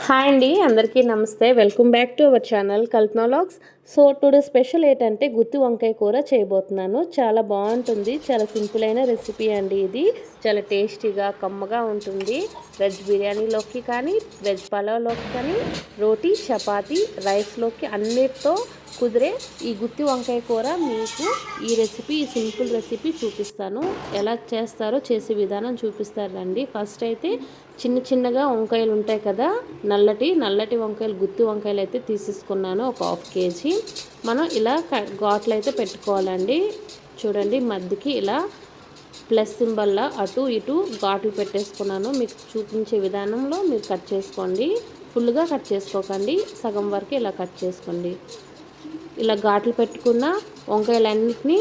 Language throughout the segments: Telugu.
హాయ్ అండి, అందరికీ నమస్తే. Welcome back to our channel Kalpana vlogs. So today special ఏంటంటే గుత్తి వంకాయ కూర చేయబోతున్నాను. చాలా బాగుంటుంది, చాలా సింపుల్ అయిన రెసిపీ అండి. ఇది చాలా టేస్టీగా కమ్మగా ఉంటుంది. వెజ్ బిర్యానీలోకి కానీ, వెజ్ పలావ్లోకి కానీ, రోటీ, చపాతీ, రైస్లోకి అన్నిటితో కుదిరే ఈ గుత్తి వంకాయ కూర మీకు ఈ సింపుల్ రెసిపీ చూపిస్తాను. ఎలా చేస్తారో చేసే విధానం చూపిస్తారండి. ఫస్ట్ అయితే చిన్నగా వంకాయలు ఉంటాయి కదా, నల్లటి వంకాయలు, గుత్తి వంకాయలు అయితే తీసేసుకున్నాను. ఒక 1/2 kg. మనం ఇలా ఘాట్లు అయితే పెట్టుకోవాలండి. చూడండి, మధ్యకి ఇలా ప్లస్ సింబల్లా అటు ఇటు ఘాట్లు పెట్టేసుకున్నాను. మీకు చూపించే విధానంలో మీరు కట్ చేసుకోండి. ఫుల్గా కట్ చేసుకోకండి, సగం వరకు ఇలా కట్ చేసుకోండి. ఇలా ఘాట్లు పెట్టుకున్న వంకాయలన్నిటినీ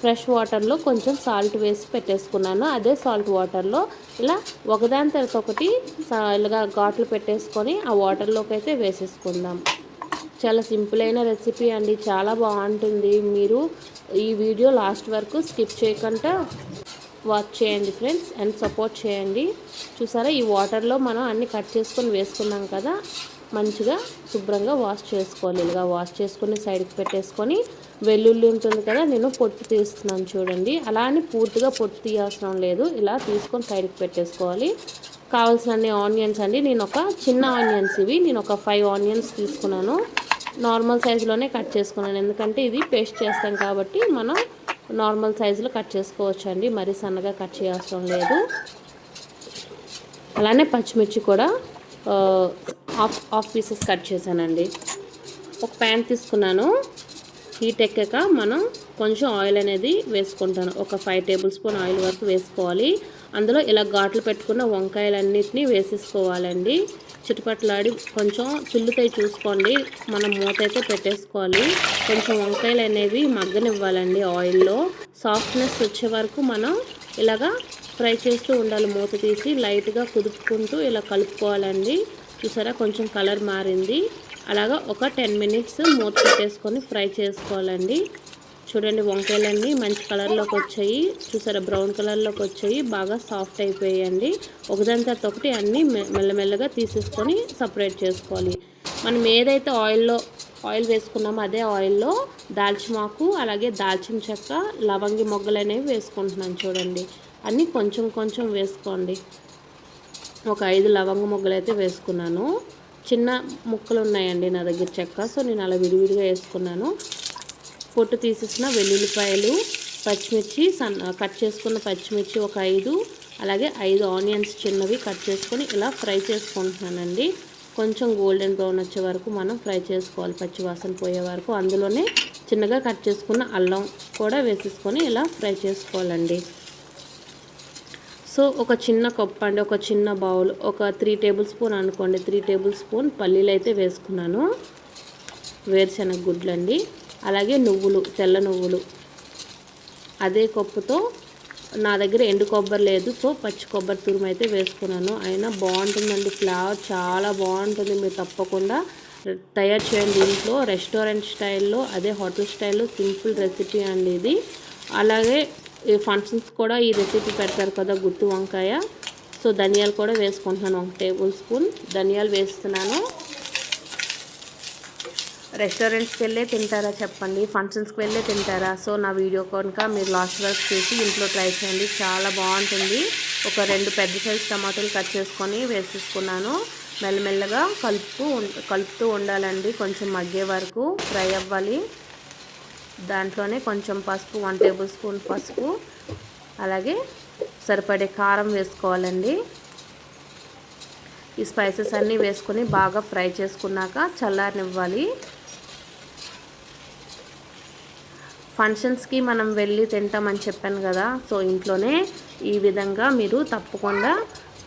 ఫ్రెష్ వాటర్లో కొంచెం సాల్ట్ వేసి పెట్టేసుకున్నాను. అదే సాల్ట్ వాటర్లో ఇలా ఒకదాని తర్వాత ఒకటి ఇలాగా ఘాట్లు పెట్టేసుకొని ఆ వాటర్లోకి అయితే వేసేసుకుందాం. చాలా సింపుల్ అయిన రెసిపీ అండి, చాలా బాగుంటుంది. మీరు ఈ వీడియో లాస్ట్ వరకు స్కిప్ చేయకుండా వాచ్ చేయండి ఫ్రెండ్స్, అండ్ సపోర్ట్ చేయండి. చూసారా, ఈ వాటర్లో మనం అన్నీ కట్ చేసుకొని వేసుకున్నాం కదా, మంచిగా శుభ్రంగా వాష్ చేసుకోవాలి. ఇలాగా వాష్ చేసుకొని సైడ్కి పెట్టేసుకొని, వెల్లుల్లి ఉంటుంది కదా, నేను పొట్టు తీస్తున్నాను చూడండి. అలా అని పూర్తిగా పొట్టు తీయాల్సిన లేదు, ఇలా తీసుకొని సైడ్కి పెట్టేసుకోవాలి. కావాల్సిన ఆనియన్స్ అండి, నేను ఒక చిన్న ఆనియన్స్, నేను ఒక 5 ఆనియన్స్ తీసుకున్నాను. నార్మల్ సైజులోనే కట్ చేసుకున్నాను, ఎందుకంటే ఇది పేస్ట్ చేస్తాం కాబట్టి మనం నార్మల్ సైజులో కట్ చేసుకోవచ్చు అండి, మరీ సన్నగా కట్ చేయాల్సిన లేదు. అలానే పచ్చిమిర్చి కూడా హాఫ్ పీసెస్ కట్ చేశానండి. ఒక ప్యాన్ తీసుకున్నాను. హీట్ ఎక్కాక మనం కొంచెం ఆయిల్ అనేది వేసుకుంటాను. ఒక 5 టేబుల్ స్పూన్ ఆయిల్ వరకు వేసుకోవాలి. అందులో ఇలా ఘాట్లు పెట్టుకున్న వంకాయలన్నిటినీ వేసేసుకోవాలండి. చిటపట్లాడి కొంచెం చిల్లుతాయి చూసుకోండి. మనం మూత అయితే పెట్టేసుకోవాలి. కొంచెం వంకాయలు అనేవి మగ్గనివ్వాలండి ఆయిల్లో. సాఫ్ట్నెస్ వచ్చే వరకు మనం ఇలాగా ఫ్రై చేస్తూ ఉండాలి. మూత తీసి లైట్గా కుదుపుకుంటూ ఇలా కలుపుకోవాలండి. చూసారా, కొంచెం కలర్ మారింది. అలాగా ఒక 10 మినిట్స్ మూత పెట్టేసుకొని ఫ్రై చేసుకోవాలండి. చూడండి, వంకాయలన్నీ మంచి కలర్లోకి వచ్చాయి. చూసారా, బ్రౌన్ కలర్లోకి వచ్చాయి, బాగా సాఫ్ట్ అయిపోయాయండి. ఒకదాని తర్వాత ఒకటి అన్నీ మెల్లమెల్లగా తీసేసుకొని సపరేట్ చేసుకోవాలి. మనం ఏదైతే ఆయిల్ వేసుకున్నామో అదే ఆయిల్లో దాల్చిమాకు, అలాగే దాల్చిన చెక్క, లవంగి మొగ్గలు అనేవి వేసుకుంటున్నాను. చూడండి, అన్నీ కొంచెం వేసుకోండి. ఒక 5 లవంగ మొగ్గలు అయితే వేసుకున్నాను. చిన్న ముక్కలు ఉన్నాయండి నా దగ్గర చెక్క, సో నేను అలా విడివిడిగా వేసుకున్నాను. పొట్టు తీసేసిన వెల్లుల్లిపాయలు, పచ్చిమిర్చి కట్ చేసుకున్న పచ్చిమిర్చి ఒక 5, అలాగే 5 ఆనియన్స్ చిన్నవి కట్ చేసుకొని ఇలా ఫ్రై చేసుకుంటున్నానండి. కొంచెం గోల్డెన్ బ్రౌన్ వచ్చే వరకు మనం ఫ్రై చేసుకోవాలి, పచ్చి వాసన పోయే వరకు. అందులోనే చిన్నగా కట్ చేసుకున్న అల్లం కూడా వేసేసుకొని ఇలా ఫ్రై చేసుకోవాలండి. సో ఒక చిన్న కప్పు అండి, ఒక చిన్న బౌల్, ఒక 3 టేబుల్ స్పూన్ అనుకోండి, 3 టేబుల్ స్పూన్ పల్లీలు అయితే వేసుకున్నాను. వేరుశనగ గుడ్లు అండి, అలాగే నువ్వులు, తెల్ల నువ్వులు. అదే కప్పుతో నా దగ్గర ఎండు కొబ్బరి లేదు, సో పచ్చి కొబ్బరి తురుము అయితే వేసుకున్నాను. అయినా బాగుంటుందండి, ఫ్లేవర్ చాలా బాగుంటుంది. మీరు తప్పకుండా తయారు చేయండి ఇంట్లో, రెస్టారెంట్ స్టైల్లో, అదే హోటల్ స్టైల్లో. సింపుల్ రెసిపీ అండి ఇది. అలాగే ఈ ఫంక్షన్స్ కూడా ఈ రెసిపీ పెడతారు కదా, గుత్తి వంకాయ. సో ధనియాలు కూడా వేసుకుంటున్నాను, 1 టేబుల్ స్పూన్ ధనియాలు వేస్తున్నాను. రెస్టారెంట్స్కి వెళ్ళే తింటారా చెప్పండి, ఫంక్షన్స్కి వెళ్ళే తింటారా? సో నా వీడియో కనుక మీరు లాస్ట్ వరకు చూసి ఇంట్లో ట్రై చేయండి, చాలా బాగుంటుంది. ఒక 2 పెద్ద సైజు టమాటాలు కట్ చేసుకొని వేసేసుకున్నాను. మెల్లమెల్లగా కలుపుతూ ఉండాలండి, కొంచెం మగ్గే వరకు ఫ్రై అవ్వాలి. దాంట్లోనే కొంచెం పసుపు, 1 టేబుల్ స్పూన్ పసుపు, అలాగే సరిపడే కారం వేసుకోవాలండి. ఈ స్పైసెస్ అన్నీ వేసుకొని బాగా ఫ్రై చేసుకున్నాక చల్లారనివ్వాలి. ఫంక్షన్స్కి మనం వెళ్ళి తింటామని చెప్పాను కదా, సో ఇంట్లోనే ఈ విధంగా మీరు తప్పకుండా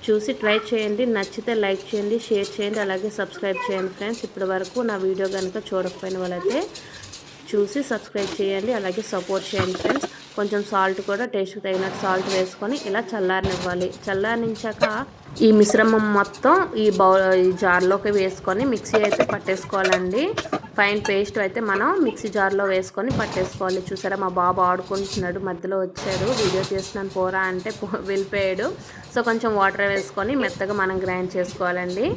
చూసి ట్రై చేయండి. నచ్చితే లైక్ చేయండి, షేర్ చేయండి, అలాగే సబ్స్క్రైబ్ చేయండి ఫ్రెండ్స్. ఇప్పటి వరకు నా వీడియో కనుక చూడకపోయిన వాళ్ళైతే చూసి సబ్స్క్రైబ్ చేయండి, అలాగే సపోర్ట్ చేయండి ఫ్రెండ్స్. కొంచెం సాల్ట్ కూడా టేస్ట్కి తగినట్టు సాల్ట్ వేసుకొని ఇలా చల్లారనివ్వాలి. చల్లారించాక ఈ మిశ్రమం మొత్తం ఈ జార్లోకి వేసుకొని మిక్సీ అయితే పట్టేసుకోవాలండి. ఫైన్ పేస్ట్ అయితే మనం మిక్సీ జార్లో వేసుకొని పట్టేసుకోవాలి. చూసారా, మా బాబు ఆడుకుంటున్నాడు, మధ్యలో వచ్చాడు, వీడియో చేస్తున్నాను పోరా అంటే వెళ్ళిపోయాడు. సో కొంచెం వాటర్ వేసుకొని మెత్తగా మనం గ్రైండ్ చేసుకోవాలండి.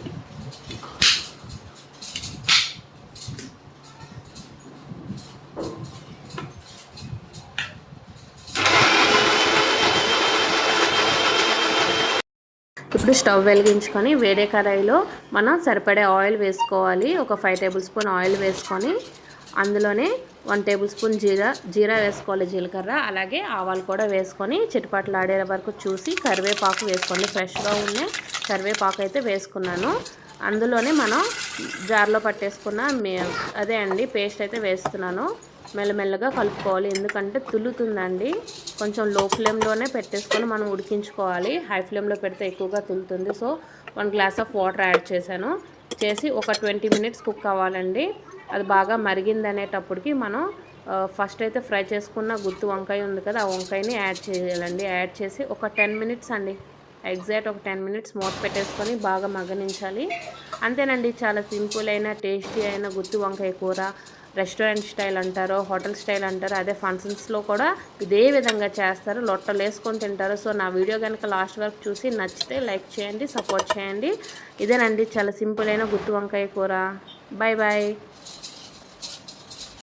ఇప్పుడు స్టవ్ వెలిగించుకొని వేరే కడాయిలో మనం సరిపడే ఆయిల్ వేసుకోవాలి. ఒక 5 టేబుల్ స్పూన్ ఆయిల్ వేసుకొని అందులోనే 1 టేబుల్ స్పూన్ జీరా వేసుకోవాలి, జీలకర్ర. అలాగే ఆవాలు కూడా వేసుకొని చిటపటలాడే వరకు చూసి కరివేపాకు వేసుకోండి. ఫ్రెష్గా ఉన్న కరివేపాకు అయితే వేసుకున్నాను. అందులోనే మనం జార్లో పట్టేసుకున్న అదే అండి పేస్ట్ అయితే వేస్తున్నాను. మెల్లమెల్లగా కలుపుకోవాలి, ఎందుకంటే తులుతుందండి. కొంచెం లో ఫ్లేమ్లోనే పెట్టేసుకొని మనం ఉడికించుకోవాలి. హై ఫ్లేమ్లో పెడితే ఎక్కువగా తులుతుంది. So 1 glass of water add చేసి ఒక 20 మినిట్స్ కుక్ అవ్వాలండి. అది బాగా మరిగిందనేటప్పటికి మనం ఫస్ట్ అయితే ఫ్రై చేసుకున్న గుత్తి వంకాయ ఉంది కదా, ఆ వంకాయని యాడ్ చేయాలండి. యాడ్ చేసి ఒక 10 మినిట్స్ అండి, ఎగ్జాక్ట్ ఒక 10 మినిట్స్ మూత పెట్టేసుకొని బాగా మగ్గనించాలి. అంతేనండి, చాలా సింపుల్ అయిన టేస్టీ అయిన గుత్తి వంకాయ కూర. రెస్టారెంట్ స్టైల్ అంటారు, హోటల్ స్టైల్ అంటారు, అదే ఫంక్షన్స్లో కూడా ఇదే విధంగా చేస్తారు. లొట్టలు వేసుకొని తింటారు. సో నా వీడియో కనుక లాస్ట్ వరకు చూసి నచ్చితే లైక్ చేయండి, సపోర్ట్ చేయండి. ఇదేనండి చాలా సింపుల్ అయిన గుత్తి వంకాయ కూర. Bye bye.